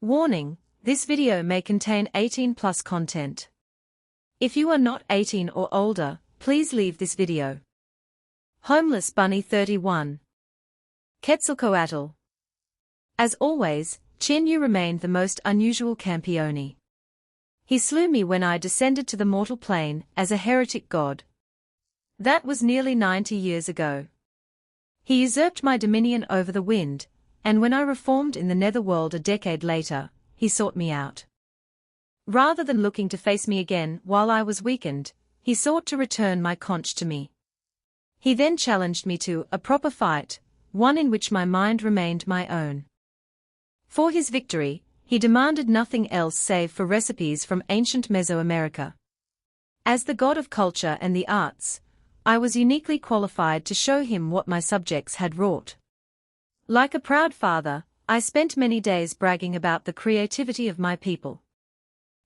Warning: this video may contain 18+ content. If you are not 18 or older, please leave this video. Homeless Bunny 31. Quetzalcoatl. As always, Chinyu remained the most unusual Campione. He slew me when I descended to the mortal plane as a heretic god. That was nearly 90 years ago. He usurped my dominion over the wind, and when I reformed in the netherworld a decade later, he sought me out. Rather than looking to face me again while I was weakened, he sought to return my conch to me. He then challenged me to a proper fight, one in which my mind remained my own. For his victory, he demanded nothing else save for recipes from ancient Mesoamerica. As the god of culture and the arts, I was uniquely qualified to show him what my subjects had wrought. Like a proud father, I spent many days bragging about the creativity of my people.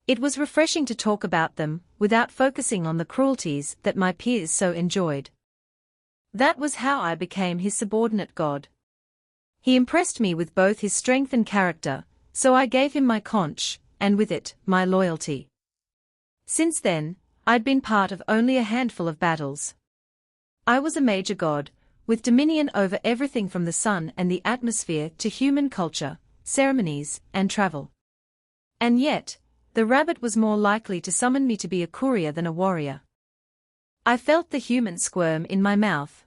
It was refreshing to talk about them, without focusing on the cruelties that my peers so enjoyed. That was how I became his subordinate god. He impressed me with both his strength and character, so I gave him my conch, and with it, my loyalty. Since then, I'd been part of only a handful of battles. I was a major god, with dominion over everything from the sun and the atmosphere to human culture, ceremonies, and travel. And yet, the rabbit was more likely to summon me to be a courier than a warrior. I felt the human squirm in my mouth.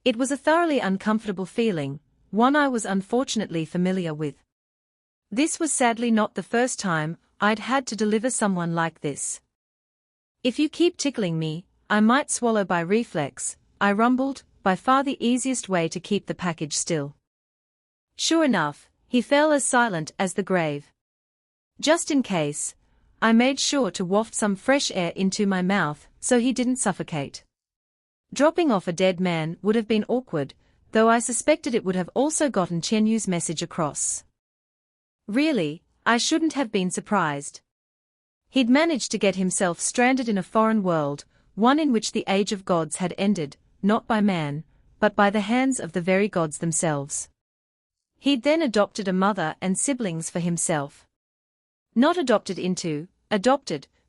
It was a thoroughly uncomfortable feeling, one I was unfortunately familiar with. This was sadly not the first time I'd had to deliver someone like this. "If you keep tickling me, I might swallow by reflex," I rumbled, by far the easiest way to keep the package still. Sure enough, he fell as silent as the grave. Just in case, I made sure to waft some fresh air into my mouth so he didn't suffocate. Dropping off a dead man would have been awkward, though I suspected it would have also gotten Chenyu's message across. Really, I shouldn't have been surprised. He'd managed to get himself stranded in a foreign world, one in which the age of gods had ended, not by man, but by the hands of the very gods themselves. He'd then adopted a mother and siblings for himself. Not adopted,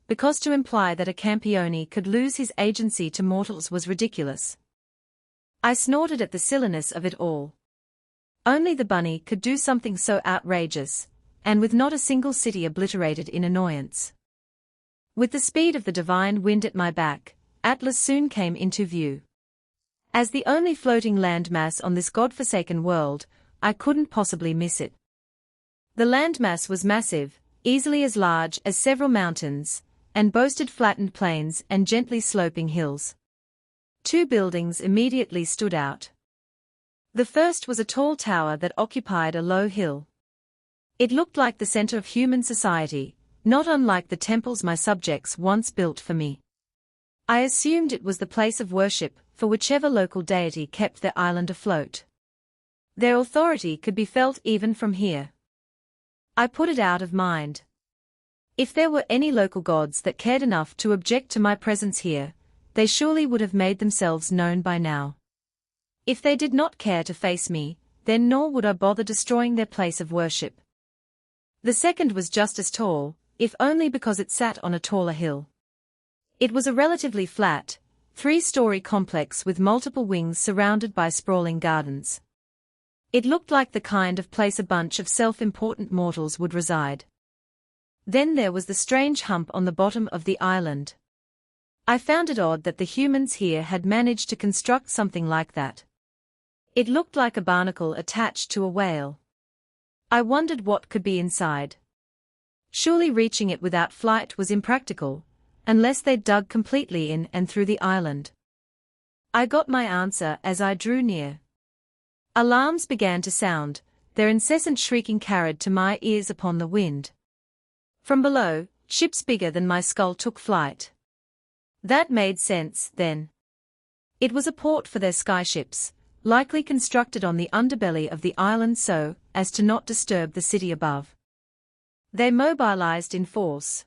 because to imply that a Campione could lose his agency to mortals was ridiculous. I snorted at the silliness of it all. Only the bunny could do something so outrageous, and with not a single city obliterated in annoyance. With the speed of the divine wind at my back, Atlas soon came into view. As the only floating landmass on this godforsaken world, I couldn't possibly miss it. The landmass was massive, easily as large as several mountains, and boasted flattened plains and gently sloping hills. Two buildings immediately stood out. The first was a tall tower that occupied a low hill. It looked like the center of human society, not unlike the temples my subjects once built for me. I assumed it was the place of worship for whichever local deity kept their island afloat. Their authority could be felt even from here. I put it out of mind. If there were any local gods that cared enough to object to my presence here, they surely would have made themselves known by now. If they did not care to face me, then nor would I bother destroying their place of worship. The second was just as tall, if only because it sat on a taller hill. It was a relatively flat, three-story complex with multiple wings surrounded by sprawling gardens. It looked like the kind of place a bunch of self-important mortals would reside. Then there was the strange hump on the bottom of the island. I found it odd that the humans here had managed to construct something like that. It looked like a barnacle attached to a whale. I wondered what could be inside. Surely reaching it without flight was impractical, unless they'd dug completely in and through the island. I got my answer as I drew near. Alarms began to sound, their incessant shrieking carried to my ears upon the wind. From below, ships bigger than my skull took flight. That made sense, then. It was a port for their skyships, likely constructed on the underbelly of the island so as to not disturb the city above. They mobilized in force.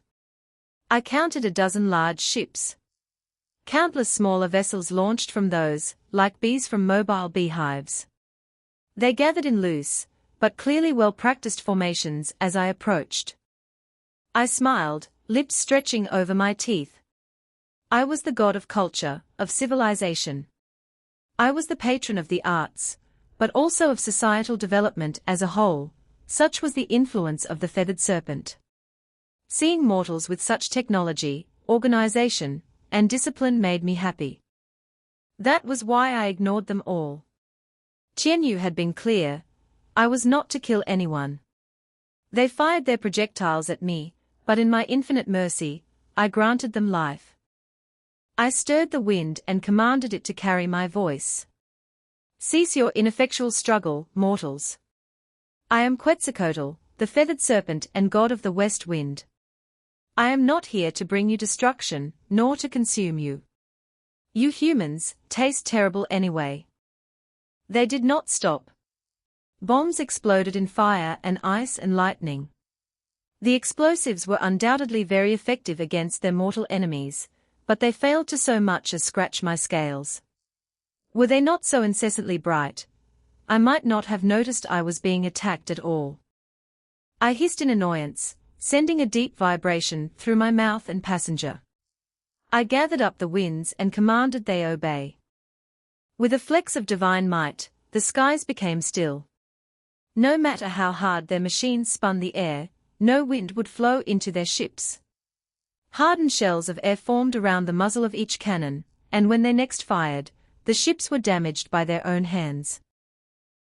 I counted a dozen large ships. Countless smaller vessels launched from those, like bees from mobile beehives. They gathered in loose, but clearly well-practiced formations as I approached. I smiled, lips stretching over my teeth. I was the god of culture, of civilization. I was the patron of the arts, but also of societal development as a whole. Such was the influence of the feathered serpent. Seeing mortals with such technology, organization, and discipline made me happy. That was why I ignored them all. Qianyu had been clear. I was not to kill anyone. They fired their projectiles at me, but in my infinite mercy, I granted them life. I stirred the wind and commanded it to carry my voice. Cease your ineffectual struggle, mortals. I am Quetzalcoatl, the feathered serpent and god of the west wind. I am not here to bring you destruction, nor to consume you. You humans taste terrible anyway. They did not stop. Bombs exploded in fire and ice and lightning. The explosives were undoubtedly very effective against their mortal enemies, but they failed to so much as scratch my scales. Were they not so incessantly bright, I might not have noticed I was being attacked at all. I hissed in annoyance, sending a deep vibration through my mouth and passenger. I gathered up the winds and commanded they obey. With a flex of divine might, the skies became still. No matter how hard their machines spun the air, no wind would flow into their ships. Hardened shells of air formed around the muzzle of each cannon, and when they next fired, the ships were damaged by their own hands.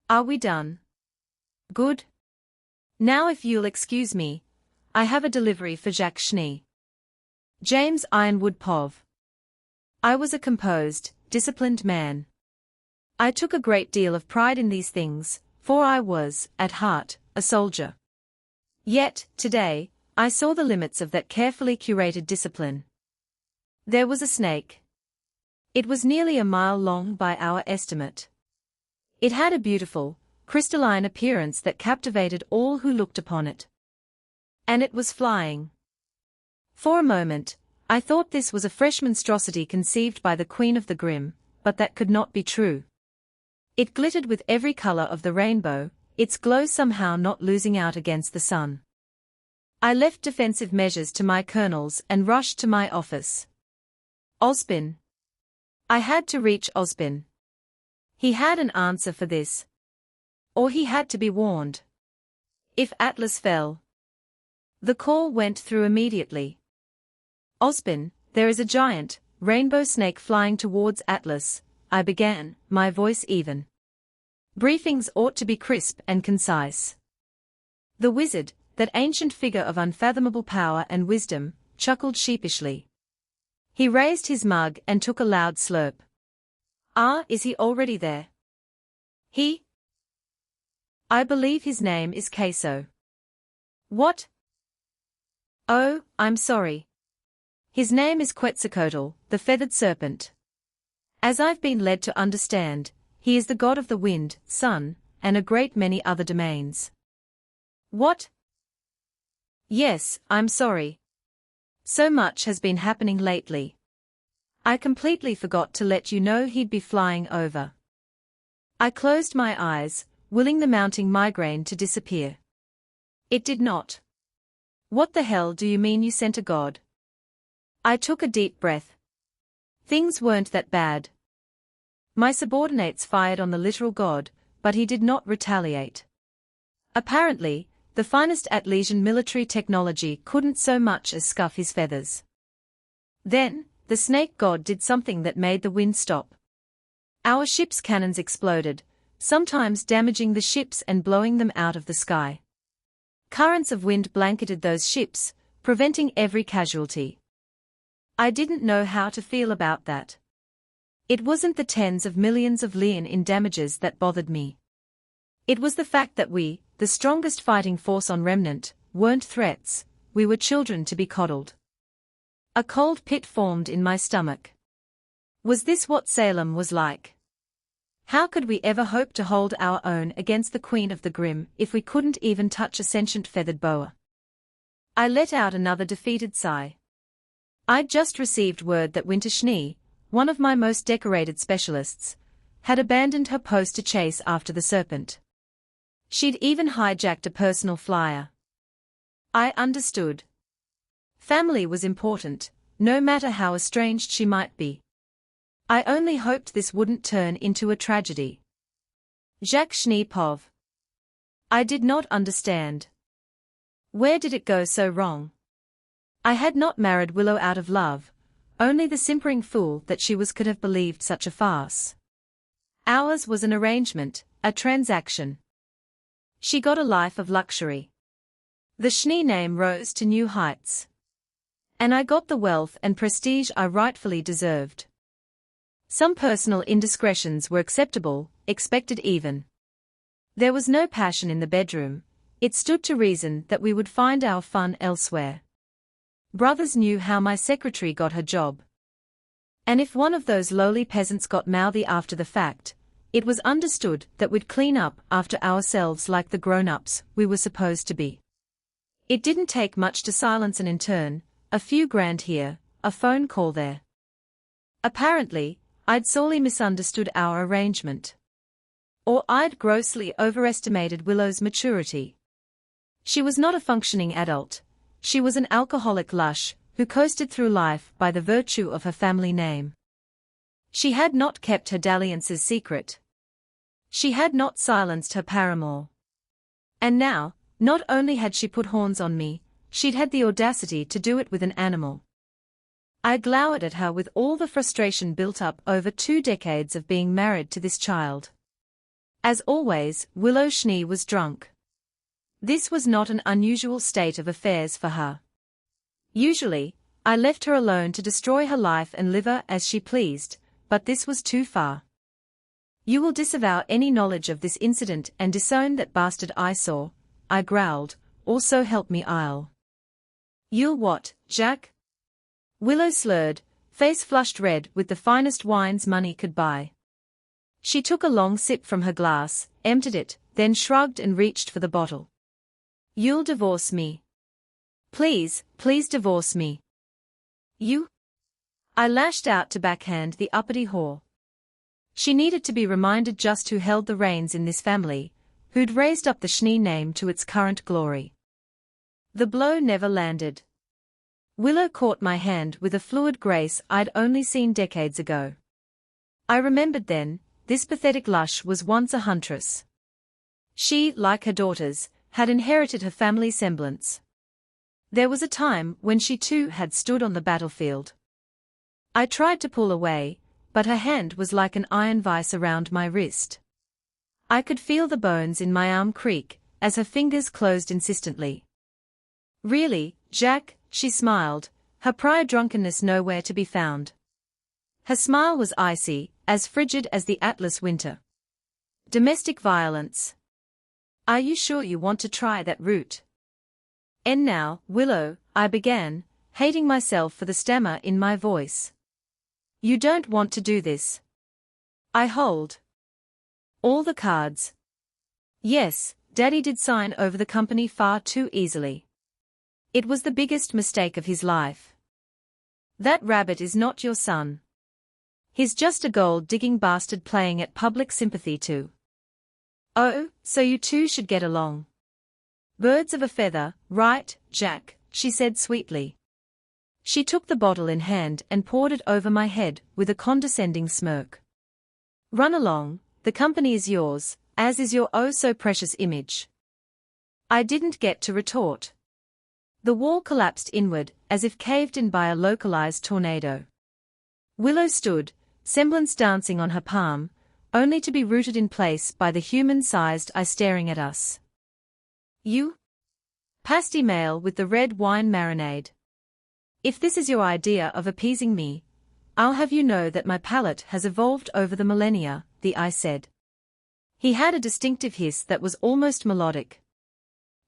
Are we done? Good. Now if you'll excuse me, I have a delivery for Jacques Schnee. James Ironwood Pov. I was a composed, disciplined man. I took a great deal of pride in these things, for I was, at heart, a soldier. Yet, today, I saw the limits of that carefully curated discipline. There was a snake. It was nearly a mile long by our estimate. It had a beautiful, crystalline appearance that captivated all who looked upon it. And it was flying. For a moment, I thought this was a fresh monstrosity conceived by the Queen of the Grim, but that could not be true. It glittered with every color of the rainbow, its glow somehow not losing out against the sun. I left defensive measures to my colonels and rushed to my office. Ozpin. I had to reach Ozpin. He had an answer for this. Or he had to be warned. If Atlas fell. The call went through immediately. Ozpin, there is a giant, rainbow snake flying towards Atlas, I began, my voice even. Briefings ought to be crisp and concise. The wizard, that ancient figure of unfathomable power and wisdom, chuckled sheepishly. He raised his mug and took a loud slurp. Ah, is he already there? He? I believe his name is Queso. What? Oh, I'm sorry. His name is Quetzalcoatl, the feathered serpent. As I've been led to understand, he is the god of the wind, sun, and a great many other domains. What? Yes, I'm sorry. So much has been happening lately. I completely forgot to let you know he'd be flying over. I closed my eyes, willing the mounting migraine to disappear. It did not. What the hell do you mean you sent a god? I took a deep breath. Things weren't that bad. My subordinates fired on the literal god, but he did not retaliate. Apparently, the finest Atlesian military technology couldn't so much as scuff his feathers. Then, the snake god did something that made the wind stop. Our ship's cannons exploded, sometimes damaging the ships and blowing them out of the sky. Currents of wind blanketed those ships, preventing every casualty. I didn't know how to feel about that. It wasn't the tens of millions of lien in damages that bothered me. It was the fact that we, the strongest fighting force on Remnant, weren't threats, we were children to be coddled. A cold pit formed in my stomach. Was this what Salem was like? How could we ever hope to hold our own against the Queen of the Grim if we couldn't even touch a sentient feathered boa? I let out another defeated sigh. I'd just received word that Winter Schnee, one of my most decorated specialists, had abandoned her post to chase after the serpent. She'd even hijacked a personal flyer. I understood. Family was important, no matter how estranged she might be. I only hoped this wouldn't turn into a tragedy. Jacques Schnepov. I did not understand. Where did it go so wrong? I had not married Willow out of love, only the simpering fool that she was could have believed such a farce. Ours was an arrangement, a transaction. She got a life of luxury. The Schnee name rose to new heights. And I got the wealth and prestige I rightfully deserved. Some personal indiscretions were acceptable, expected even. There was no passion in the bedroom, it stood to reason that we would find our fun elsewhere. Brothers knew how my secretary got her job. And if one of those lowly peasants got mouthy after the fact, it was understood that we'd clean up after ourselves like the grown-ups we were supposed to be. It didn't take much to silence an intern, a few grand here, a phone call there. Apparently, I'd sorely misunderstood our arrangement. Or I'd grossly overestimated Willow's maturity. She was not a functioning adult, she was an alcoholic lush, who coasted through life by the virtue of her family name. She had not kept her dalliances secret. She had not silenced her paramour. And now, not only had she put horns on me, she'd had the audacity to do it with an animal. I glowered at her with all the frustration built up over 2 decades of being married to this child. As always, Willow Schnee was drunk. This was not an unusual state of affairs for her. Usually, I left her alone to destroy her life and live her as she pleased, but this was too far. You will disavow any knowledge of this incident and disown that bastard I saw, I growled, or so help me I'll. You'll what, Jack? Willow slurred, face flushed red with the finest wines money could buy. She took a long sip from her glass, emptied it, then shrugged and reached for the bottle. You'll divorce me. Please, please divorce me. You? I lashed out to backhand the uppity whore. She needed to be reminded just who held the reins in this family, who'd raised up the Schnee name to its current glory. The blow never landed. Willow caught my hand with a fluid grace I'd only seen decades ago. I remembered then, this pathetic lush was once a huntress. She, like her daughters, had inherited her family semblance. There was a time when she too had stood on the battlefield. I tried to pull away, but her hand was like an iron vice around my wrist. I could feel the bones in my arm creak, as her fingers closed insistently. Really, Jack, she smiled, her prior drunkenness nowhere to be found. Her smile was icy, as frigid as the Atlas winter. Domestic violence. Are you sure you want to try that route? And now, Willow, I began, hating myself for the stammer in my voice. You don't want to do this. I hold all the cards. Yes, Daddy did sign over the company far too easily. It was the biggest mistake of his life. That rabbit is not your son. He's just a gold-digging bastard playing at public sympathy too. Oh, so you two should get along. Birds of a feather, right, Jack, she said sweetly. She took the bottle in hand and poured it over my head with a condescending smirk. Run along, the company is yours, as is your oh-so-precious image. I didn't get to retort. The wall collapsed inward, as if caved in by a localized tornado. Willow stood, semblance dancing on her palm, only to be rooted in place by the human-sized eye staring at us. You? Pasty male with the red wine marinade. If this is your idea of appeasing me, I'll have you know that my palate has evolved over the millennia, the eye said. He had a distinctive hiss that was almost melodic.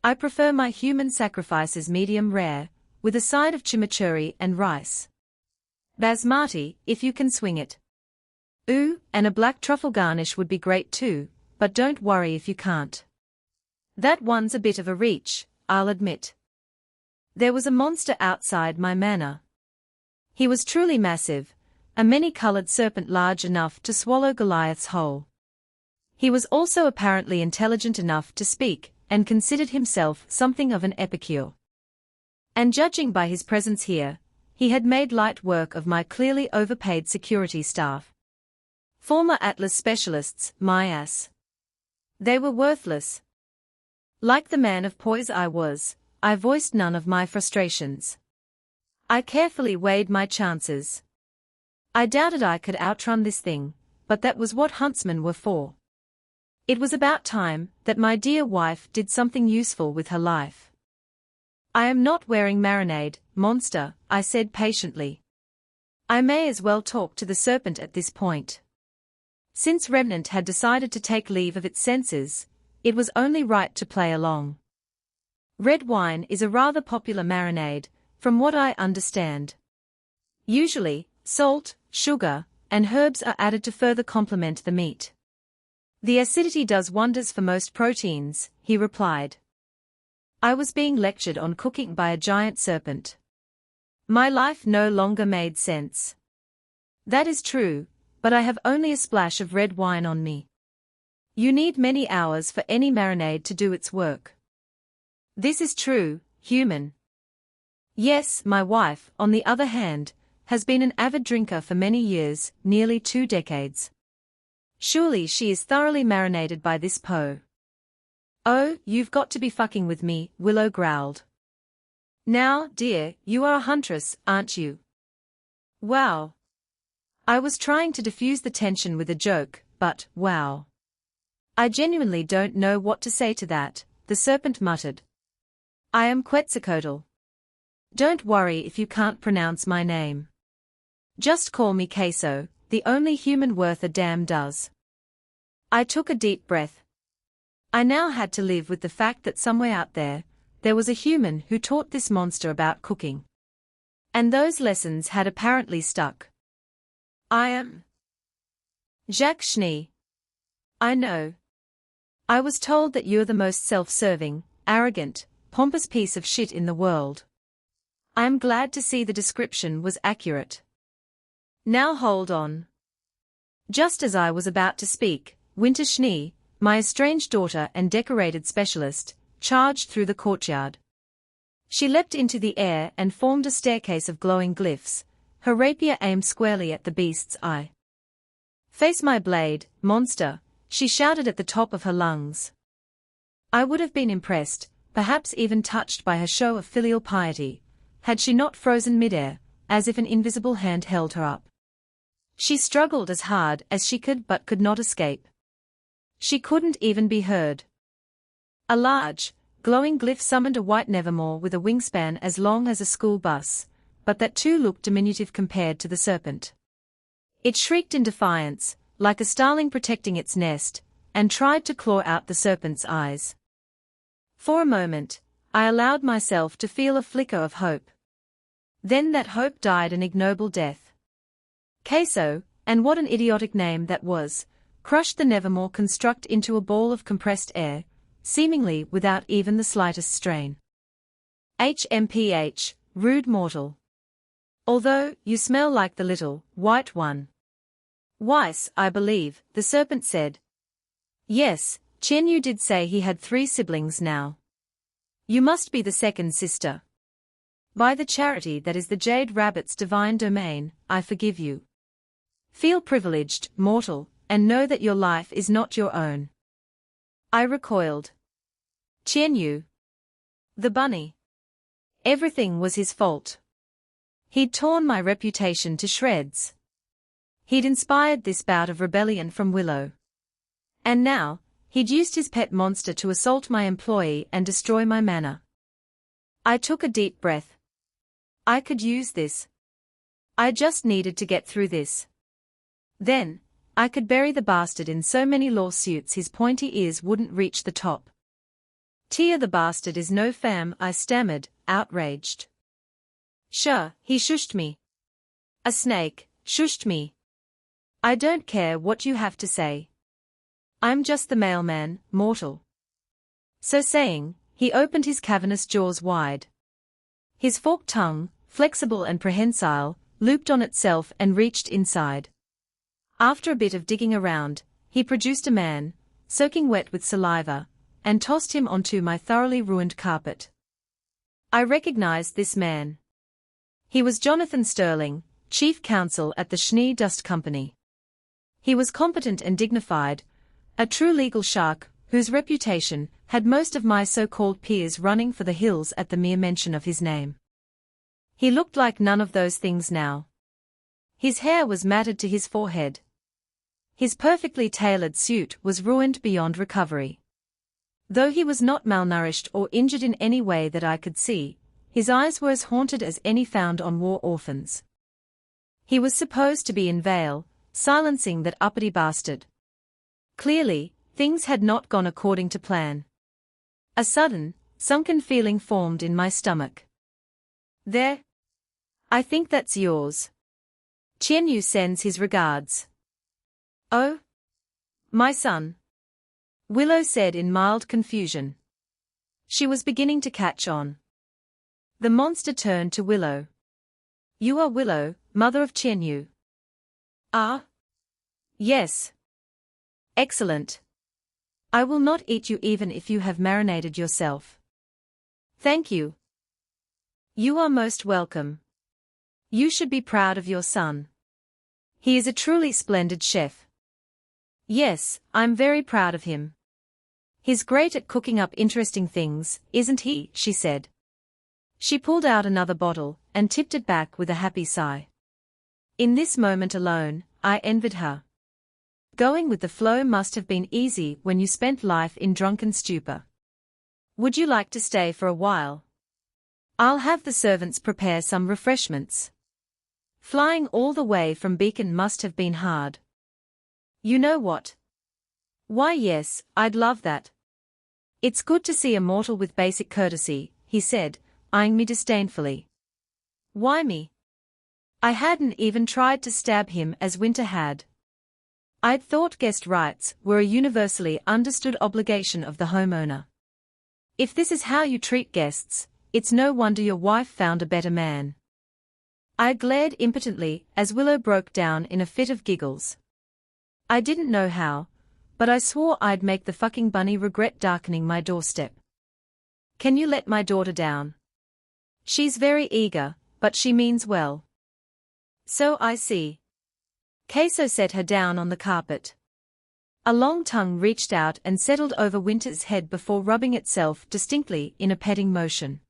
I prefer my human sacrifices medium rare, with a side of chimichurri and rice. Basmati, if you can swing it. Ooh, and a black truffle garnish would be great too, but don't worry if you can't. That one's a bit of a reach, I'll admit. There was a monster outside my manor. He was truly massive, a many-colored serpent large enough to swallow Goliath's whole. He was also apparently intelligent enough to speak, and considered himself something of an epicure. And judging by his presence here, he had made light work of my clearly overpaid security staff. Former Atlas specialists, my ass. They were worthless. Like the man of poise I was, I voiced none of my frustrations. I carefully weighed my chances. I doubted I could outrun this thing, but that was what huntsmen were for. It was about time that my dear wife did something useful with her life. I am not wearing marinade, monster, I said patiently. I may as well talk to the serpent at this point. Since Remnant had decided to take leave of its senses, it was only right to play along. Red wine is a rather popular marinade, from what I understand. Usually, salt, sugar, and herbs are added to further complement the meat. The acidity does wonders for most proteins, he replied. I was being lectured on cooking by a giant serpent. My life no longer made sense. That is true, but I have only a splash of red wine on me. You need many hours for any marinade to do its work. This is true, human. Yes, my wife, on the other hand, has been an avid drinker for many years, nearly 2 decades. Surely she is thoroughly marinated by this po. Oh, you've got to be fucking with me, Willow growled. Now, dear, you are a huntress, aren't you? Wow. I was trying to diffuse the tension with a joke, but, wow. I genuinely don't know what to say to that, the serpent muttered. I am Quetzalcoatl. Don't worry if you can't pronounce my name. Just call me Queso, the only human worth a damn does. I took a deep breath. I now had to live with the fact that somewhere out there was a human who taught this monster about cooking. And those lessons had apparently stuck. I am Jacques Schnee. I know. I was told that you're the most self-serving, arrogant, pompous piece of shit in the world. I am glad to see the description was accurate. Now hold on. Just as I was about to speak, Winter Schnee, my estranged daughter and decorated specialist, charged through the courtyard. She leapt into the air and formed a staircase of glowing glyphs, her rapier aimed squarely at the beast's eye. Face my blade, monster, she shouted at the top of her lungs. I would have been impressed, perhaps even touched by her show of filial piety, had she not frozen midair, as if an invisible hand held her up. She struggled as hard as she could but could not escape. She couldn't even be heard. A large, glowing glyph summoned a white nevermore with a wingspan as long as a school bus, but that too looked diminutive compared to the serpent. It shrieked in defiance, like a starling protecting its nest, and tried to claw out the serpent's eyes. For a moment, I allowed myself to feel a flicker of hope. Then that hope died an ignoble death. Queso, and what an idiotic name that was, crushed the nevermore construct into a ball of compressed air, seemingly without even the slightest strain. HMPH, rude mortal. Although, you smell like the little, white one. Weiss, I believe, the serpent said. Yes, Qianyu did say he had 3 siblings now. You must be the second sister. By the charity that is the Jade Rabbit's divine domain, I forgive you. Feel privileged, mortal, and know that your life is not your own. I recoiled. Qianyu. The bunny. Everything was his fault. He'd torn my reputation to shreds. He'd inspired this bout of rebellion from Willow. And now, he'd used his pet monster to assault my employee and destroy my manor. I took a deep breath. I could use this. I just needed to get through this. Then, I could bury the bastard in so many lawsuits his pointy ears wouldn't reach the top. Tia the bastard is no fam, I stammered, outraged. Sure, he shushed me. A snake, shushed me. I don't care what you have to say. I'm just the mailman, mortal. So saying, he opened his cavernous jaws wide. His forked tongue, flexible and prehensile, looped on itself and reached inside. After a bit of digging around, he produced a man, soaking wet with saliva, and tossed him onto my thoroughly ruined carpet. I recognized this man. He was Jonathan Sterling, chief counsel at the Schnee Dust Company. He was competent and dignified, a true legal shark, whose reputation had most of my so-called peers running for the hills at the mere mention of his name. He looked like none of those things now. His hair was matted to his forehead. His perfectly tailored suit was ruined beyond recovery. Though he was not malnourished or injured in any way that I could see, his eyes were as haunted as any found on war orphans. He was supposed to be in Vale, silencing that uppity bastard. Clearly, things had not gone according to plan. A sudden, sunken feeling formed in my stomach. There. I think that's yours. Qianyu sends his regards. Oh? My son. Willow said in mild confusion. She was beginning to catch on. The monster turned to Willow. You are Willow, mother of Qianyu. Ah? Yes. Excellent. I will not eat you even if you have marinated yourself. Thank you. You are most welcome. You should be proud of your son. He is a truly splendid chef. Yes, I'm very proud of him. He's great at cooking up interesting things, isn't he? She said. She pulled out another bottle, and tipped it back with a happy sigh. In this moment alone, I envied her. Going with the flow must have been easy when you spent life in drunken stupor. Would you like to stay for a while? I'll have the servants prepare some refreshments. Flying all the way from Beacon must have been hard. You know what? Why yes, I'd love that. It's good to see a mortal with basic courtesy, he said, eyeing me disdainfully. Why me? I hadn't even tried to stab him as Winter had. I'd thought guest rights were a universally understood obligation of the homeowner. If this is how you treat guests, it's no wonder your wife found a better man. I glared impotently as Willow broke down in a fit of giggles. I didn't know how, but I swore I'd make the fucking bunny regret darkening my doorstep. Can you let my daughter down? She's very eager, but she means well. So I see. Queso set her down on the carpet. A long tongue reached out and settled over Winter's head before rubbing itself distinctly in a petting motion.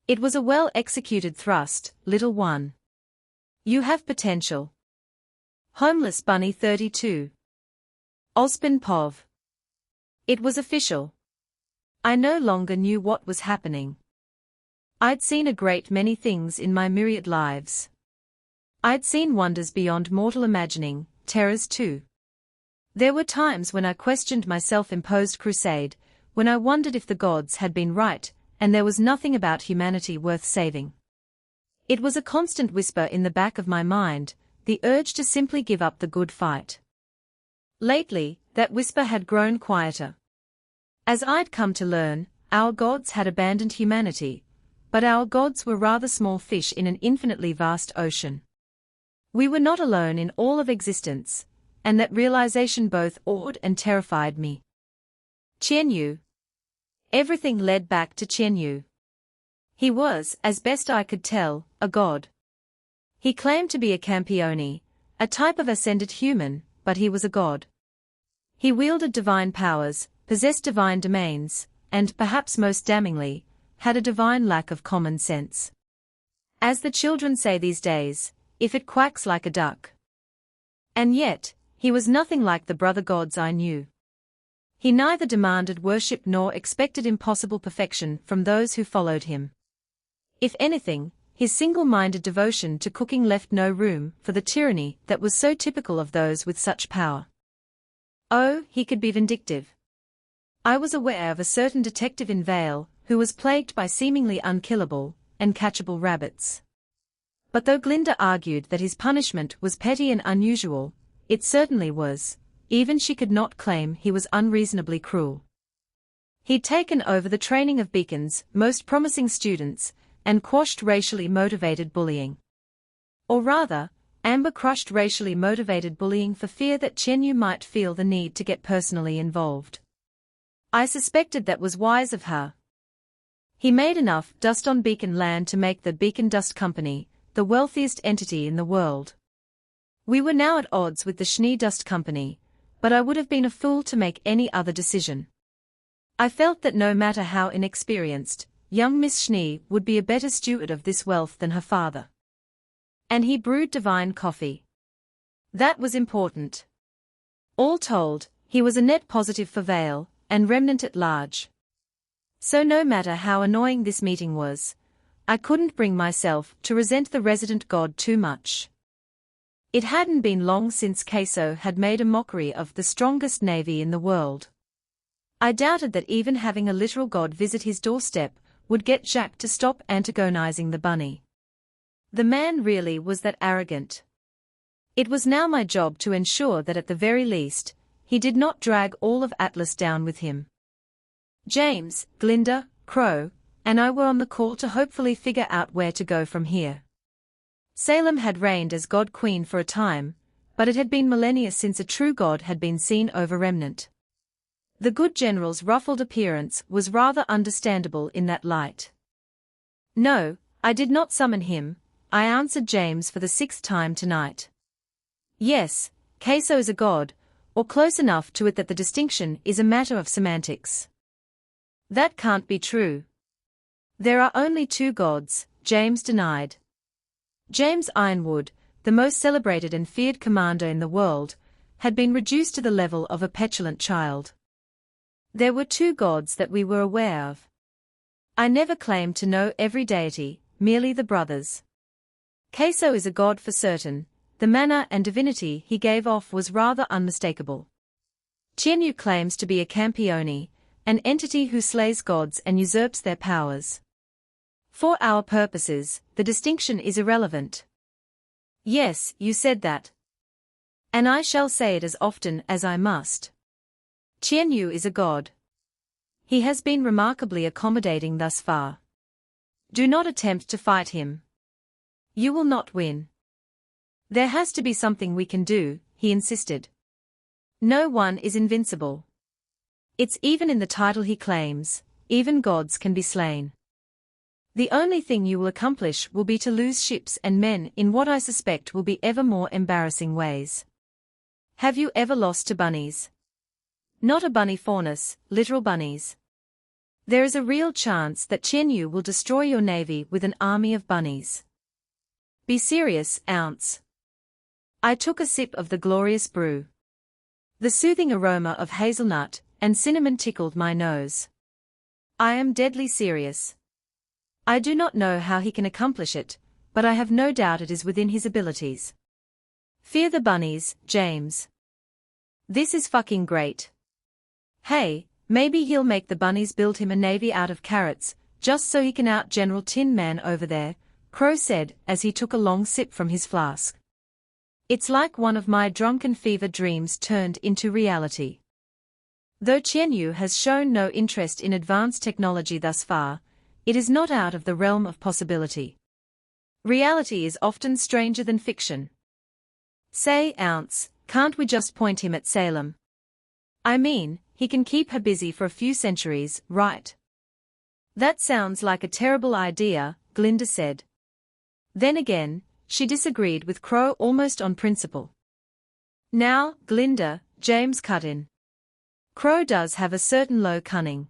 It was a well-executed thrust, little one. You have potential. Homeless Bunny 32. Ozpin Pov. It was official. I no longer knew what was happening. I'd seen a great many things in my myriad lives. I'd seen wonders beyond mortal imagining, terrors too. There were times when I questioned my self-imposed crusade, when I wondered if the gods had been right, and there was nothing about humanity worth saving. It was a constant whisper in the back of my mind, the urge to simply give up the good fight. Lately, that whisper had grown quieter. As I'd come to learn, our gods had abandoned humanity, but our gods were rather small fish in an infinitely vast ocean. We were not alone in all of existence, and that realization both awed and terrified me. Qianyu. Everything led back to Qianyu. He was, as best I could tell, a god. He claimed to be a Campione, a type of ascended human, but he was a god. He wielded divine powers, possessed divine domains, and, perhaps most damningly, had a divine lack of common sense. As the children say these days, if it quacks like a duck. And yet, he was nothing like the brother gods I knew. He neither demanded worship nor expected impossible perfection from those who followed him. If anything, his single-minded devotion to cooking left no room for the tyranny that was so typical of those with such power. Oh, he could be vindictive. I was aware of a certain detective in Vale who was plagued by seemingly unkillable and catchable rabbits. But though Glinda argued that his punishment was petty and unusual, it certainly was. Even she could not claim he was unreasonably cruel. He'd taken over the training of Beacon's most promising students and quashed racially motivated bullying. Or rather, Amber crushed racially motivated bullying for fear that Qianyu might feel the need to get personally involved. I suspected that was wise of her. He made enough dust on Beacon Land to make the Beacon Dust Company the wealthiest entity in the world. We were now at odds with the Schnee Dust Company, but I would have been a fool to make any other decision. I felt that no matter how inexperienced, young Miss Schnee would be a better steward of this wealth than her father. And he brewed divine coffee. That was important. All told, he was a net positive for Vale, and Remnant at large. So no matter how annoying this meeting was, I couldn't bring myself to resent the resident god too much. It hadn't been long since Queso had made a mockery of the strongest navy in the world. I doubted that even having a literal god visit his doorstep would get Jacques to stop antagonizing the bunny. The man really was that arrogant. It was now my job to ensure that at the very least, he did not drag all of Atlas down with him. James, Glinda, Crow, and I were on the call to hopefully figure out where to go from here. Salem had reigned as God Queen for a time, but it had been millennia since a true god had been seen over Remnant. The good general's ruffled appearance was rather understandable in that light. No, I did not summon him, I answered James for the 6th time tonight. Yes, Queso is a god, or close enough to it that the distinction is a matter of semantics. That can't be true. There are only 2 gods, James denied. James Ironwood, the most celebrated and feared commander in the world, had been reduced to the level of a petulant child. There were 2 gods that we were aware of. I never claimed to know every deity, merely the brothers. Queso is a god for certain, the manner and divinity he gave off was rather unmistakable. Qianyu claims to be a Campione, an entity who slays gods and usurps their powers. For our purposes, the distinction is irrelevant. Yes, you said that. And I shall say it as often as I must. Qianyu is a god. He has been remarkably accommodating thus far. Do not attempt to fight him. You will not win. There has to be something we can do, he insisted. No one is invincible. It's even in the title he claims, even gods can be slain. The only thing you will accomplish will be to lose ships and men in what I suspect will be ever more embarrassing ways. Have you ever lost to bunnies? Not a bunny faunus, literal bunnies. There is a real chance that Qianyu will destroy your navy with an army of bunnies. Be serious, Ounce. I took a sip of the glorious brew. The soothing aroma of hazelnut and cinnamon tickled my nose. I am deadly serious. I do not know how he can accomplish it, but I have no doubt it is within his abilities. Fear the bunnies, James. This is fucking great. Hey, maybe he'll make the bunnies build him a navy out of carrots, just so he can out General Tin Man over there, Crow said as he took a long sip from his flask. It's like one of my drunken fever dreams turned into reality. Though Qianyu has shown no interest in advanced technology thus far, it is not out of the realm of possibility. Reality is often stranger than fiction. Say, Ounce, can't we just point him at Salem? I mean, he can keep her busy for a few centuries, right? That sounds like a terrible idea, Glinda said. Then again, she disagreed with Crow almost on principle. Now, Glinda, James cut in. Crow does have a certain low cunning.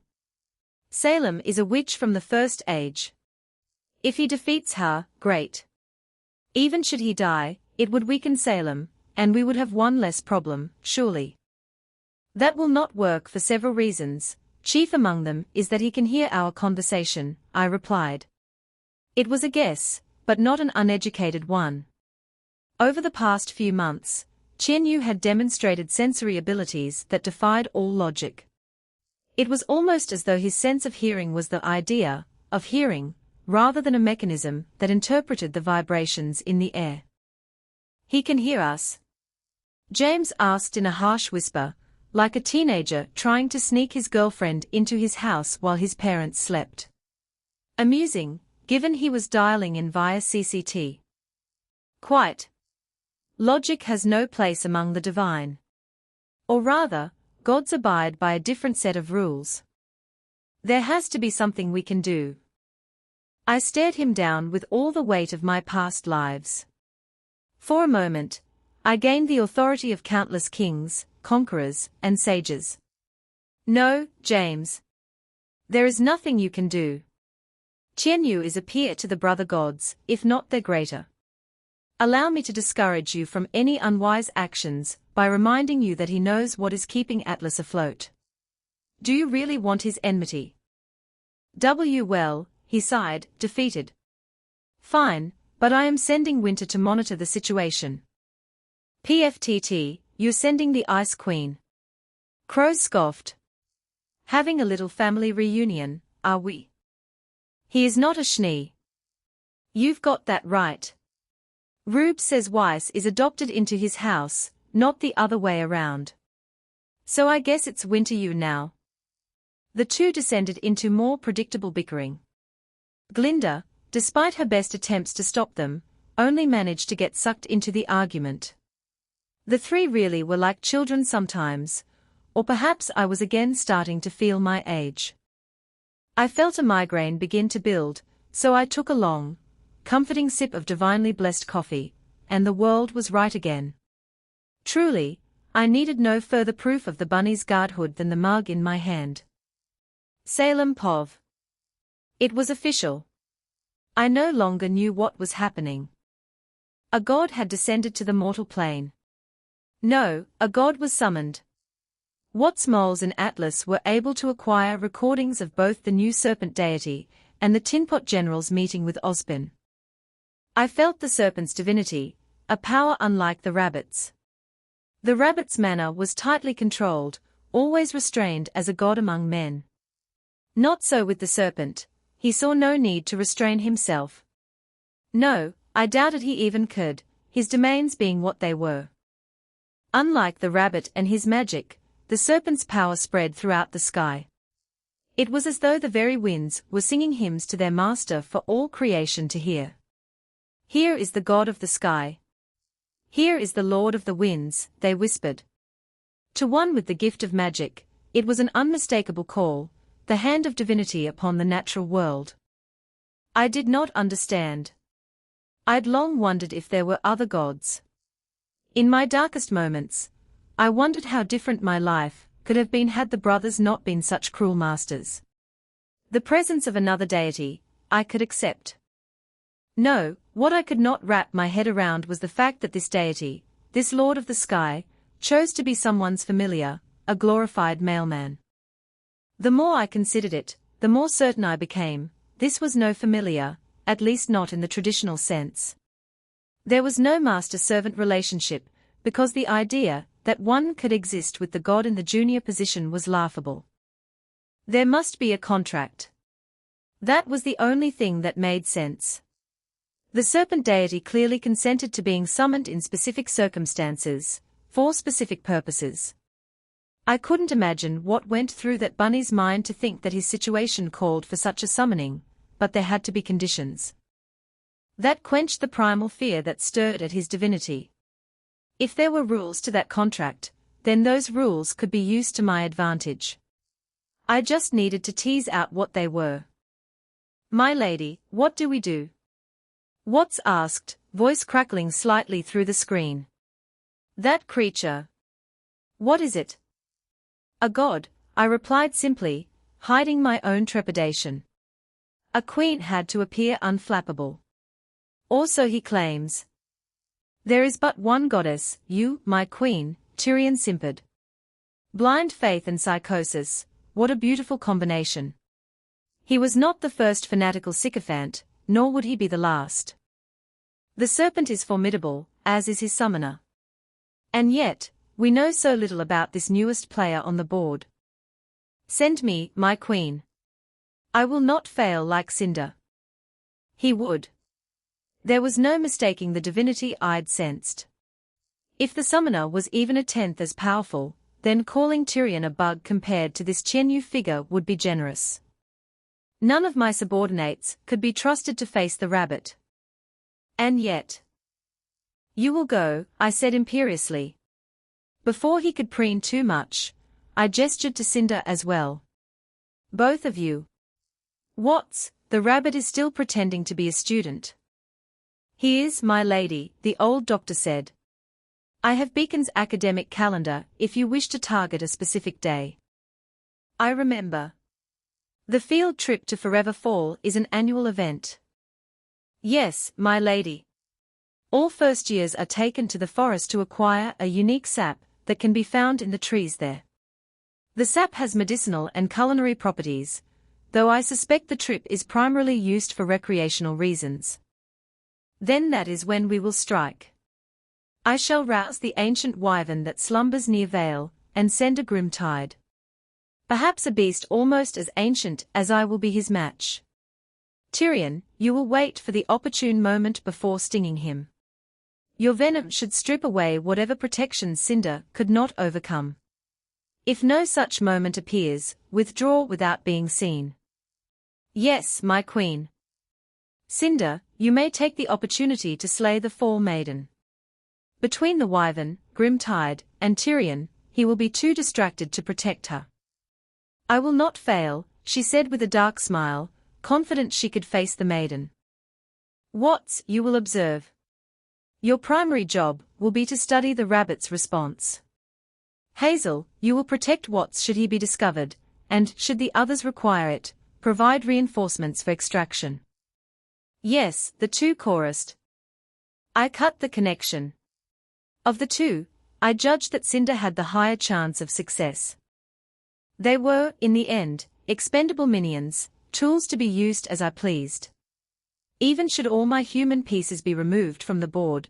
Salem is a witch from the First Age. If he defeats her, great. Even should he die, it would weaken Salem, and we would have one less problem, surely. That will not work for several reasons, chief among them is that he can hear our conversation, I replied. It was a guess, but not an uneducated one. Over the past few months, Qianyu had demonstrated sensory abilities that defied all logic. It was almost as though his sense of hearing was the idea of hearing, rather than a mechanism that interpreted the vibrations in the air. He can hear us? James asked in a harsh whisper, like a teenager trying to sneak his girlfriend into his house while his parents slept. Amusing, given he was dialing in via CCT. Quite. Logic has no place among the divine. Or rather, gods abide by a different set of rules. There has to be something we can do. I stared him down with all the weight of my past lives. For a moment, I gained the authority of countless kings, conquerors, and sages. No, James. There is nothing you can do. Qianyu is a peer to the brother gods, if not their greater. Allow me to discourage you from any unwise actions by reminding you that he knows what is keeping Atlas afloat. Do you really want his enmity? Well, he sighed, defeated. Fine, but I am sending Winter to monitor the situation. PFTT, you're sending the Ice Queen. Crow scoffed. Having a little family reunion, are we? He is not a Schnee. You've got that right. RWBY says Weiss is adopted into his house, not the other way around. So I guess it's Winter you now. The two descended into more predictable bickering. Glinda, despite her best attempts to stop them, only managed to get sucked into the argument. The three really were like children sometimes, or perhaps I was again starting to feel my age. I felt a migraine begin to build, so I took a long, comforting sip of divinely blessed coffee, and the world was right again. Truly, I needed no further proof of the bunny's godhood than the mug in my hand. Salem Pov. It was official. I no longer knew what was happening. A god had descended to the mortal plane. No, a god was summoned. Watts Moles and Atlas were able to acquire recordings of both the new serpent deity and the Tinpot General's meeting with Ozpin. I felt the serpent's divinity, a power unlike the rabbit's. The rabbit's manner was tightly controlled, always restrained as a god among men. Not so with the serpent, he saw no need to restrain himself. No, I doubted he even could, his domains being what they were. Unlike the rabbit and his magic, the serpent's power spread throughout the sky. It was as though the very winds were singing hymns to their master for all creation to hear. Here is the god of the sky. Here is the lord of the winds, they whispered. To one with the gift of magic, it was an unmistakable call, the hand of divinity upon the natural world. I did not understand. I'd long wondered if there were other gods. In my darkest moments, I wondered how different my life could have been had the brothers not been such cruel masters. The presence of another deity, I could accept. No, what I could not wrap my head around was the fact that this deity, this lord of the sky, chose to be someone's familiar, a glorified mailman. The more I considered it, the more certain I became, this was no familiar, at least not in the traditional sense. There was no master-servant relationship, because the idea that one could exist with the god in the junior position was laughable. There must be a contract. That was the only thing that made sense. The serpent deity clearly consented to being summoned in specific circumstances, for specific purposes. I couldn't imagine what went through that bunny's mind to think that his situation called for such a summoning, but there had to be conditions. That quenched the primal fear that stirred at his divinity. If there were rules to that contract, then those rules could be used to my advantage. I just needed to tease out what they were. My lady, what do we do? Watts asked, voice crackling slightly through the screen. That creature. What is it? A god, I replied simply, hiding my own trepidation. A queen had to appear unflappable. Or so he claims. There is but one goddess, you, my queen, Tyrion simpered. Blind faith and psychosis, what a beautiful combination. He was not the first fanatical sycophant, nor would he be the last. The serpent is formidable, as is his summoner. And yet, we know so little about this newest player on the board. Send me, my queen. I will not fail like Cinder. He would. There was no mistaking the divinity I'd sensed. If the summoner was even a tenth as powerful, then calling Tyrion a bug compared to this Qianyu figure would be generous. None of my subordinates could be trusted to face the rabbit. And yet. You will go, I said imperiously. Before he could preen too much, I gestured to Cinder as well. Both of you. What? The rabbit is still pretending to be a student. He is, my lady, the old doctor said. I have Beacon's academic calendar if you wish to target a specific day. I remember. The field trip to Forever Fall is an annual event. Yes, my lady. All first years are taken to the forest to acquire a unique sap that can be found in the trees there. The sap has medicinal and culinary properties, though I suspect the trip is primarily used for recreational reasons. Then that is when we will strike. I shall rouse the ancient wyvern that slumbers near Vale, and send a grim tide. Perhaps a beast almost as ancient as I will be his match. Tyrion, you will wait for the opportune moment before stinging him. Your venom should strip away whatever protection Cinder could not overcome. If no such moment appears, withdraw without being seen. Yes, my queen. Cinder, you may take the opportunity to slay the Fall Maiden. Between the wyvern, grim tide, and Tyrion, he will be too distracted to protect her. I will not fail, she said with a dark smile, confident she could face the maiden. What, you will observe. Your primary job will be to study the rabbit's response. Hazel, you will protect Watts should he be discovered, and, should the others require it, provide reinforcements for extraction. Yes, the two chorused. I cut the connection. Of the two, I judged that Cinder had the higher chance of success. They were, in the end, expendable minions, tools to be used as I pleased. Even should all my human pieces be removed from the board,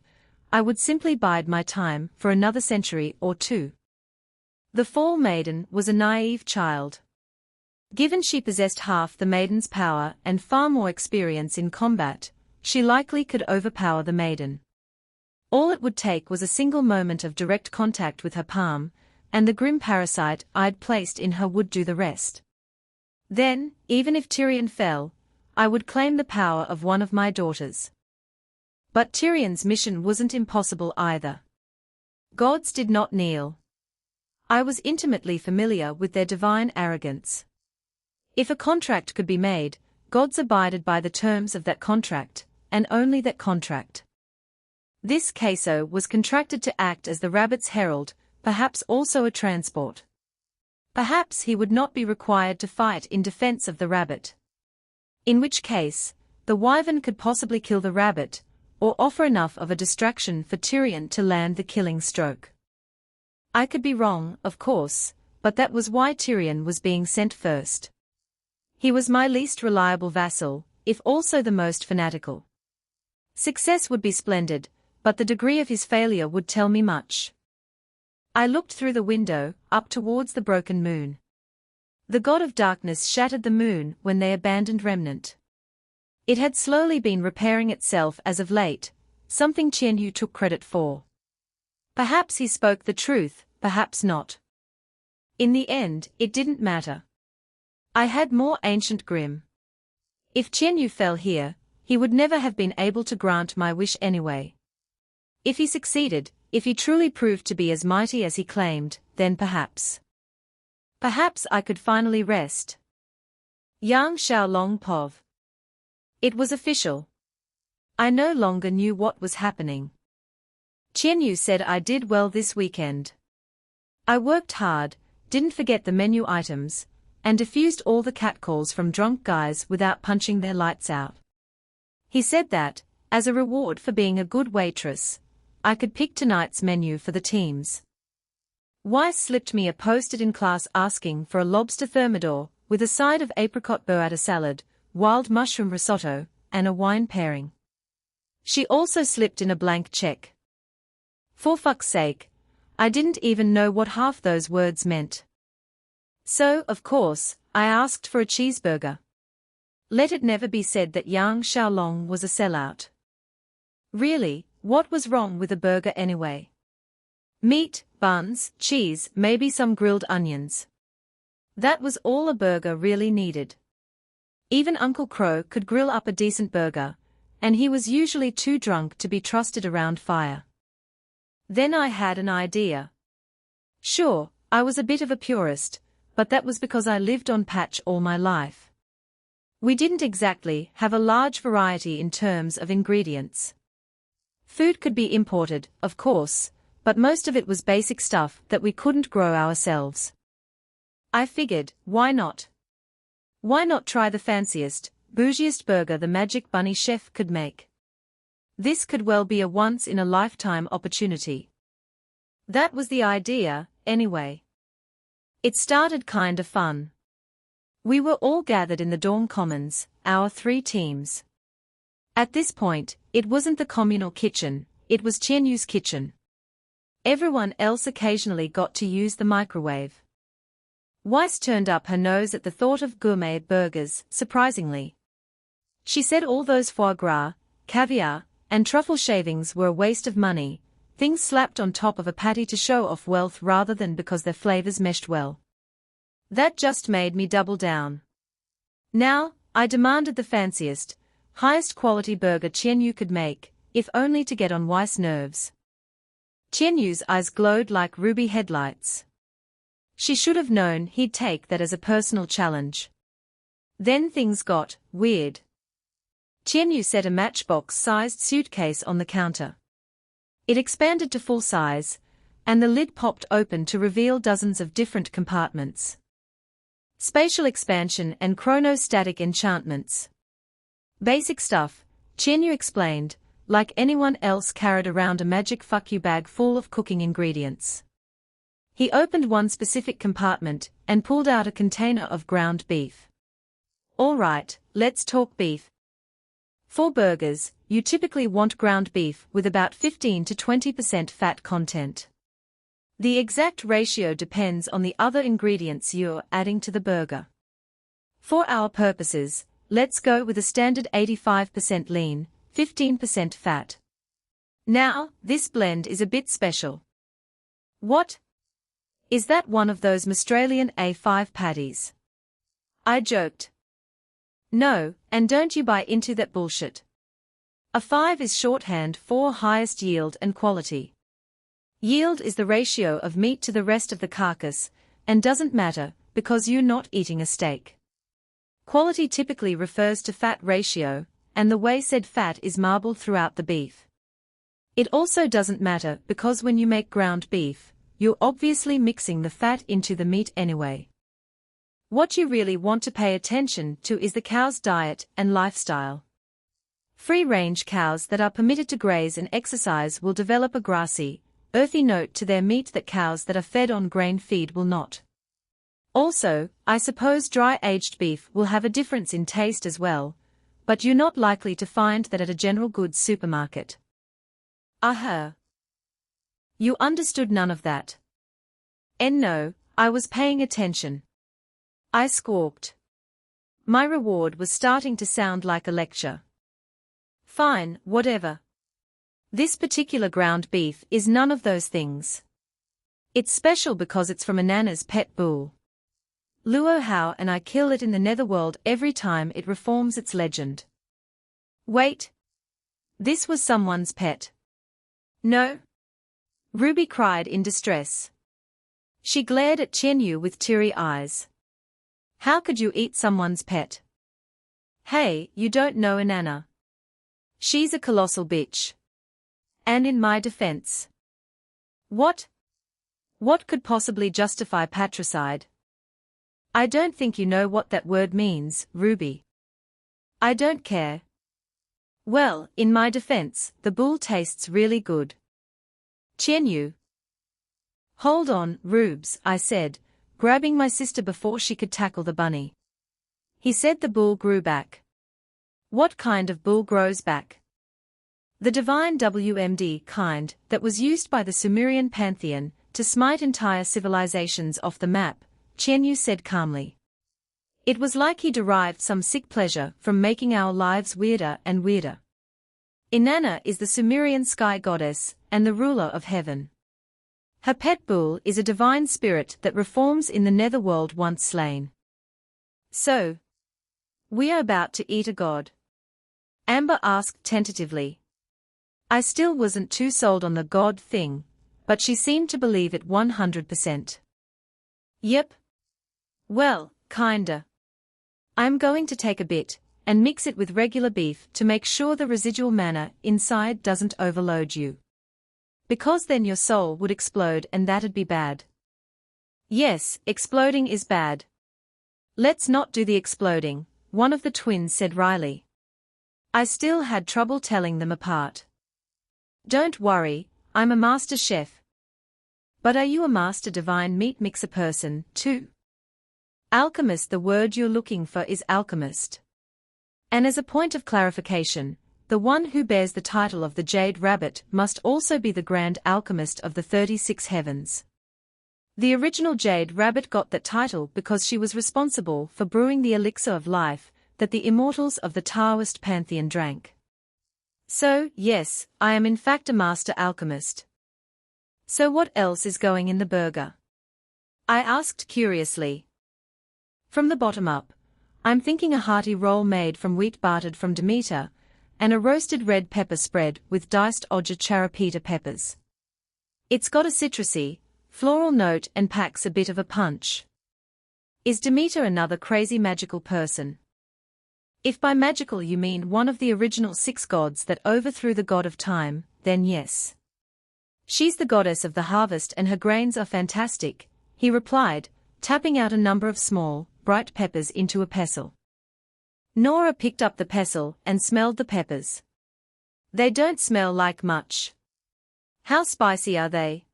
I would simply bide my time for another century or two. The Fall Maiden was a naive child. Given she possessed half the maiden's power and far more experience in combat, she likely could overpower the maiden. All it would take was a single moment of direct contact with her palm, and the grim parasite I'd placed in her would do the rest. Then, even if Tyrion fell, I would claim the power of one of my daughters. But Tyrion's mission wasn't impossible either. Gods did not kneel. I was intimately familiar with their divine arrogance. If a contract could be made, gods abided by the terms of that contract, and only that contract. This Queso was contracted to act as the rabbit's herald, perhaps also a transport. Perhaps he would not be required to fight in defense of the rabbit. In which case, the wyvern could possibly kill the rabbit, or offer enough of a distraction for Tyrion to land the killing stroke. I could be wrong, of course, but that was why Tyrion was being sent first. He was my least reliable vassal, if also the most fanatical. Success would be splendid, but the degree of his failure would tell me much. I looked through the window, up towards the broken moon. The god of darkness shattered the moon when they abandoned Remnant. It had slowly been repairing itself as of late, something Qianyu took credit for. Perhaps he spoke the truth, perhaps not. In the end, it didn't matter. I had more ancient grim. If Qianyu fell here, he would never have been able to grant my wish anyway. If he succeeded, if he truly proved to be as mighty as he claimed, then perhaps. Perhaps I could finally rest. Yang Xiaolong Pov. It was official. I no longer knew what was happening. Qianyu said I did well this weekend. I worked hard, didn't forget the menu items, and diffused all the catcalls from drunk guys without punching their lights out. He said that, as a reward for being a good waitress, I could pick tonight's menu for the teams. Weiss slipped me a post-it in class asking for a lobster thermidor, with a side of apricot burrata salad, wild mushroom risotto, and a wine pairing. She also slipped in a blank check. For fuck's sake, I didn't even know what half those words meant. So, of course, I asked for a cheeseburger. Let it never be said that Yang Xiaolong was a sellout. Really, what was wrong with a burger anyway? Meat, buns, cheese, maybe some grilled onions. That was all a burger really needed. Even Uncle Crow could grill up a decent burger, and he was usually too drunk to be trusted around fire. Then I had an idea. Sure, I was a bit of a purist, but that was because I lived on patch all my life. We didn't exactly have a large variety in terms of ingredients. Food could be imported, of course, but most of it was basic stuff that we couldn't grow ourselves. I figured, why not? Why not try the fanciest, bougiest burger the Magic Bunny chef could make? This could well be a once-in-a-lifetime opportunity. That was the idea, anyway. It started kinda fun. We were all gathered in the dorm commons, our 3 teams. At this point, it wasn't the communal kitchen, it was Chienyu's kitchen. Everyone else occasionally got to use the microwave. Weiss turned up her nose at the thought of gourmet burgers, surprisingly. She said all those foie gras, caviar, and truffle shavings were a waste of money, things slapped on top of a patty to show off wealth rather than because their flavors meshed well. That just made me double down. Now, I demanded the fanciest, highest quality burger Chienyu could make, if only to get on Weiss' nerves. Chienyu's eyes glowed like ruby headlights. She should have known he'd take that as a personal challenge. Then things got weird. Chienyu set a matchbox-sized suitcase on the counter. It expanded to full size, and the lid popped open to reveal dozens of different compartments. Spatial expansion and chronostatic enchantments. Basic stuff, Chienyu explained, like anyone else carried around a magic fuck you bag full of cooking ingredients. He opened one specific compartment and pulled out a container of ground beef. All right, let's talk beef. For burgers, you typically want ground beef with about 15 to 20% fat content. The exact ratio depends on the other ingredients you're adding to the burger. For our purposes, let's go with a standard 85% lean, 15% fat. Now, this blend is a bit special. What? Is that one of those Australian A5 patties? I joked. No, and don't you buy into that bullshit. A 5 is shorthand for highest yield and quality. Yield is the ratio of meat to the rest of the carcass, and doesn't matter, because you're not eating a steak. Quality typically refers to fat ratio, and the way said fat is marbled throughout the beef. It also doesn't matter because when you make ground beef, you're obviously mixing the fat into the meat anyway. What you really want to pay attention to is the cow's diet and lifestyle. Free-range cows that are permitted to graze and exercise will develop a grassy, earthy note to their meat that cows that are fed on grain feed will not. Also, I suppose dry-aged beef will have a difference in taste as well, but you're not likely to find that at a general goods supermarket. Aha! You understood none of that. And no, I was paying attention. I squawked. My reward was starting to sound like a lecture. Fine, whatever. This particular ground beef is none of those things. It's special because it's from a Nana's pet bull. Luo Hao and I kill it in the netherworld every time it reforms its legend. Wait. This was someone's pet. No. Ruby cried in distress. She glared at Chienyu with teary eyes. How could you eat someone's pet? Hey, you don't know Inanna. She's a colossal bitch. And in my defense. What? What could possibly justify patricide? I don't think you know what that word means, Ruby. I don't care. Well, in my defense, the bull tastes really good. Chienyu. Hold on, Rubes, I said, grabbing my sister before she could tackle the bunny. He said the bull grew back. What kind of bull grows back? The divine WMD kind that was used by the Sumerian pantheon to smite entire civilizations off the map, Chienyu said calmly. It was like he derived some sick pleasure from making our lives weirder and weirder. Inanna is the Sumerian sky goddess and the ruler of heaven. Her pet bull is a divine spirit that reforms in the netherworld once slain. So, we are about to eat a god? Amber asked tentatively. I still wasn't too sold on the god thing, but she seemed to believe it 100%. Yep. Well, kinda. I'm going to take a bit, and mix it with regular beef to make sure the residual manna inside doesn't overload you. Because then your soul would explode and that'd be bad. Yes, exploding is bad. Let's not do the exploding, one of the twins said wryly. I still had trouble telling them apart. Don't worry, I'm a master chef. But are you a master divine meat mixer person, too? Alchemist, the word you're looking for is alchemist. And as a point of clarification, the one who bears the title of the Jade Rabbit must also be the Grand Alchemist of the 36 Heavens. The original Jade Rabbit got that title because she was responsible for brewing the elixir of life that the immortals of the Taoist pantheon drank. So, yes, I am in fact a master alchemist. So what else is going in the burger? I asked curiously. From the bottom up, I'm thinking a hearty roll made from wheat bartered from Demeter, and a roasted red pepper spread with diced Ojacharapeeta peppers. It's got a citrusy, floral note and packs a bit of a punch. Is Demeter another crazy magical person? If by magical you mean one of the original 6 gods that overthrew the god of time, then yes. She's the goddess of the harvest and her grains are fantastic, he replied, tapping out a number of small, bright peppers into a pestle. Nora picked up the pestle and smelled the peppers. They don't smell like much. How spicy are they?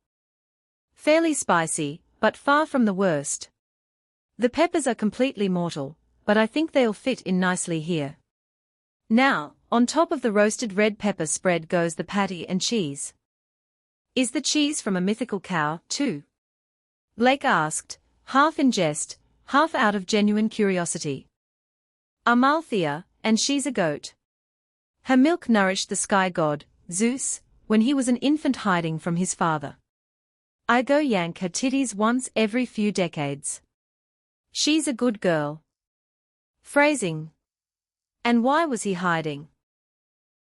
Fairly spicy, but far from the worst. The peppers are completely mortal, but I think they'll fit in nicely here. Now, on top of the roasted red pepper spread goes the patty and cheese. Is the cheese from a mythical cow, too? Blake asked, half in jest, half out of genuine curiosity. Amalthea, and she's a goat. Her milk nourished the sky god, Zeus, when he was an infant hiding from his father. I go yank her titties once every few decades. She's a good girl. Phrasing. And why was he hiding?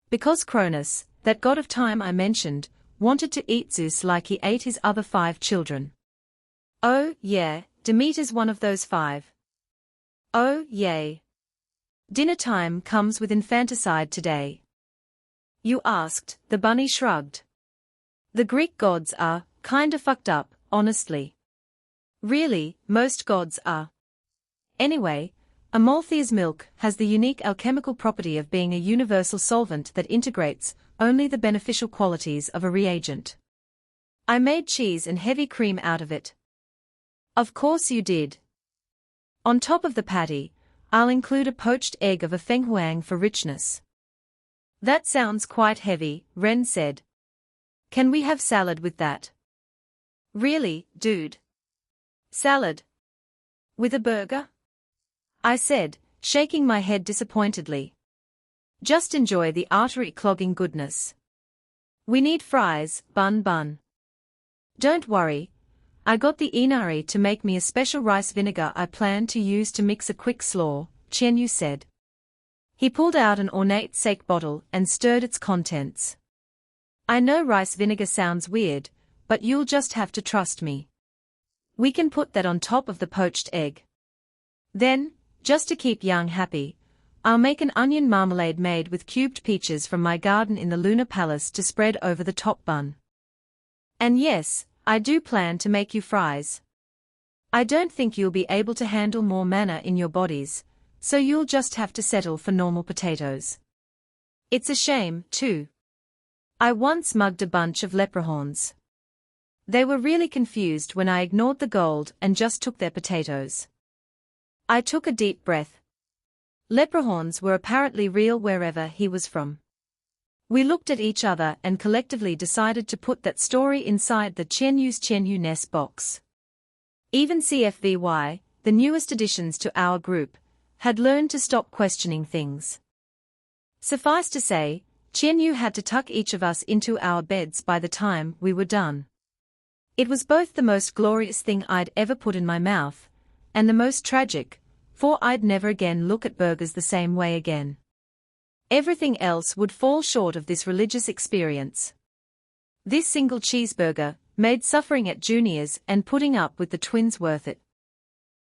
Because Cronus, that god of time I mentioned, wanted to eat Zeus like he ate his other 5 children. Oh, yeah, Demeter's one of those 5. Oh, yay. Dinner time comes with infanticide today. You asked, the bunny shrugged. The Greek gods are kinda fucked up, honestly. Really, most gods are. Anyway, Amalthea's milk has the unique alchemical property of being a universal solvent that integrates only the beneficial qualities of a reagent. I made cheese and heavy cream out of it. Of course you did. On top of the patty, I'll include a poached egg of a fenghuang for richness. That sounds quite heavy, Ren said. Can we have salad with that? Really, dude? Salad? With a burger? I said, shaking my head disappointedly. Just enjoy the artery-clogging goodness. We need fries, bun. Don't worry. I got the Inari to make me a special rice vinegar I plan to use to mix a quick slaw, Qianyu said. He pulled out an ornate sake bottle and stirred its contents. I know rice vinegar sounds weird, but you'll just have to trust me. We can put that on top of the poached egg. Then, just to keep Yang happy, I'll make an onion marmalade made with cubed peaches from my garden in the Lunar Palace to spread over the top bun. And yes, I do plan to make you fries. I don't think you'll be able to handle more manna in your bodies, so you'll just have to settle for normal potatoes. It's a shame, too. I once mugged a bunch of leprechauns. They were really confused when I ignored the gold and just took their potatoes. I took a deep breath. Leprechauns were apparently real wherever he was from. We looked at each other and collectively decided to put that story inside the Qianyu's Qianyu Ness box. Even CFVY, the newest additions to our group, had learned to stop questioning things. Suffice to say, Qianyu had to tuck each of us into our beds by the time we were done. It was both the most glorious thing I'd ever put in my mouth, and the most tragic, for I'd never again look at burgers the same way again. Everything else would fall short of this religious experience. This single cheeseburger, Made suffering at juniors and putting up with the twins worth it.